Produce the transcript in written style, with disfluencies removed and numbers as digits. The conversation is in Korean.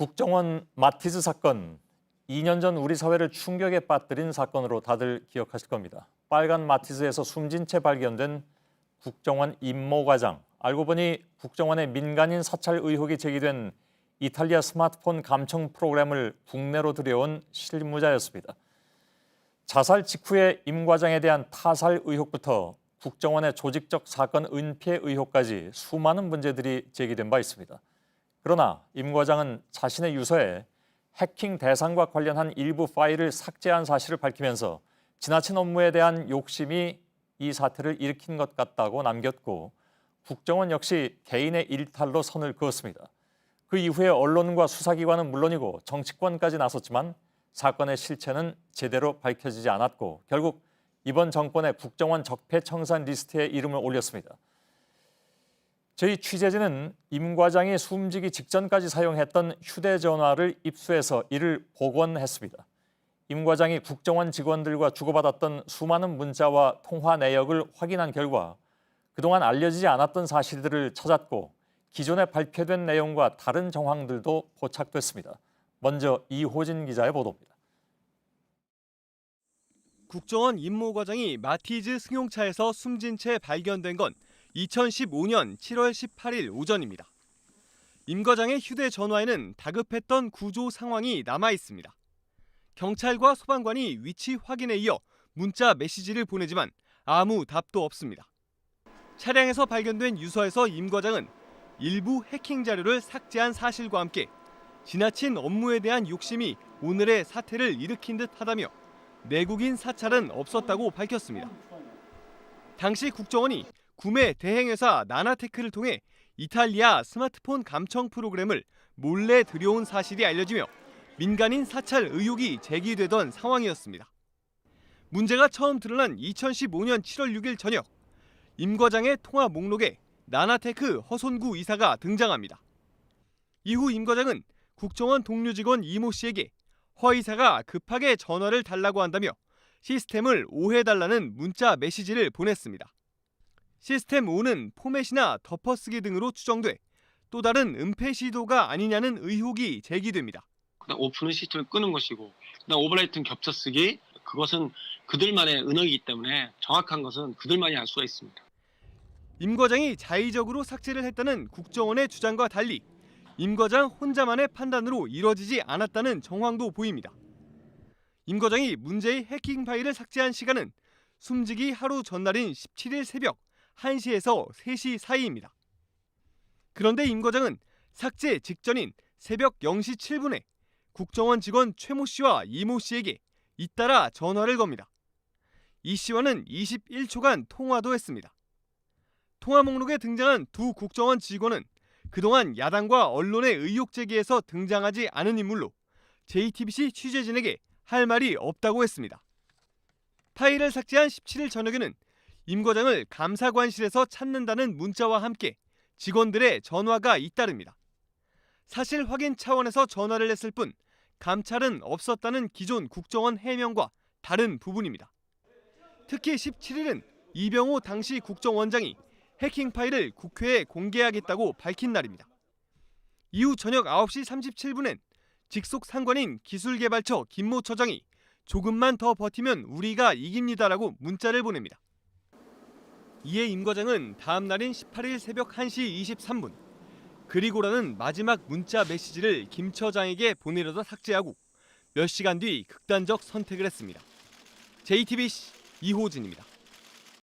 국정원 마티즈 사건, 2년 전 우리 사회를 충격에 빠뜨린 사건으로 다들 기억하실 겁니다. 빨간 마티즈에서 숨진 채 발견된 국정원 임모과장. 알고 보니 국정원의 민간인 사찰 의혹이 제기된 이탈리아 스마트폰 감청 프로그램을 국내로 들여온 실무자였습니다. 자살 직후의 임 과장에 대한 타살 의혹부터 국정원의 조직적 사건 은폐 의혹까지 수많은 문제들이 제기된 바 있습니다. 그러나 임 과장은 자신의 유서에 해킹 대상과 관련한 일부 파일을 삭제한 사실을 밝히면서 지나친 업무에 대한 욕심이 이 사태를 일으킨 것 같다고 남겼고, 국정원 역시 개인의 일탈로 선을 그었습니다. 그 이후에 언론과 수사기관은 물론이고 정치권까지 나섰지만 사건의 실체는 제대로 밝혀지지 않았고 결국 이번 정권의 국정원 적폐청산 리스트에 이름을 올렸습니다. 저희 취재진은 임 과장이 숨지기 직전까지 사용했던 휴대전화를 입수해서 이를 복원했습니다. 임 과장이 국정원 직원들과 주고받았던 수많은 문자와 통화 내역을 확인한 결과 그동안 알려지지 않았던 사실들을 찾았고 기존에 발표된 내용과 다른 정황들도 포착됐습니다. 먼저 이호진 기자의 보도입니다. 국정원 임모 과장이 마티즈 승용차에서 숨진 채 발견된 건 2015년 7월 18일 오전입니다. 임 과장의 휴대전화에는 다급했던 구조 상황이 남아 있습니다. 경찰과 소방관이 위치 확인에 이어 문자 메시지를 보내지만 아무 답도 없습니다. 차량에서 발견된 유서에서 임 과장은 일부 해킹 자료를 삭제한 사실과 함께 지나친 업무에 대한 욕심이 오늘의 사태를 일으킨 듯하다며 내국인 사찰은 없었다고 밝혔습니다. 당시 국정원이 구매 대행회사 나나테크를 통해 이탈리아 스마트폰 감청 프로그램을 몰래 들여온 사실이 알려지며 민간인 사찰 의혹이 제기되던 상황이었습니다. 문제가 처음 드러난 2015년 7월 6일 저녁, 임 과장의 통화 목록에 나나테크 허손구 이사가 등장합니다. 이후 임 과장은 국정원 동료 직원 이모 씨에게 허 이사가 급하게 전화를 달라고 한다며 시스템을 오해달라는 문자 메시지를 보냈습니다. 시스템 오는 포맷이나 덮어쓰기 등으로 추정돼 또 다른 은폐 시도가 아니냐는 의혹이 제기됩니다. 그다음 오픈은 시스템을 끄는 것이고, 그다음 오버라이트는 겹쳐쓰기, 그것은 그들만의 은어이기 때문에 정확한 것은 그들만이 알 수가 있습니다. 임 과장이 자의적으로 삭제를 했다는 국정원의 주장과 달리 임 과장 혼자만의 판단으로 이뤄지지 않았다는 정황도 보입니다. 임 과장이 문제의 해킹 파일을 삭제한 시간은 숨지기 하루 전날인 17일 새벽 1시에서 3시 사이입니다. 그런데 임 과장은 삭제 직전인 새벽 0시 7분에 국정원 직원 최모 씨와 이모 씨에게 잇따라 전화를 겁니다. 이 씨와는 21초간 통화도 했습니다. 통화 목록에 등장한 두 국정원 직원은 그동안 야당과 언론의 의혹 제기에서 등장하지 않은 인물로 JTBC 취재진에게 할 말이 없다고 했습니다. 파일을 삭제한 17일 저녁에는 임 과장을 감사관실에서 찾는다는 문자와 함께 직원들의 전화가 잇따릅니다. 사실 확인 차원에서 전화를 했을 뿐 감찰은 없었다는 기존 국정원 해명과 다른 부분입니다. 특히 17일은 이병호 당시 국정원장이 해킹 파일을 국회에 공개하겠다고 밝힌 날입니다. 이후 저녁 9시 37분엔 직속 상관인 기술개발처 김모 처장이 조금만 더 버티면 우리가 이깁니다라고 문자를 보냅니다. 이에 임 과장은 다음 날인 18일 새벽 1시 23분 그리고라는 마지막 문자 메시지를 김 처장에게 보내려다 삭제하고 몇 시간 뒤 극단적 선택을 했습니다. JTBC 이호진입니다.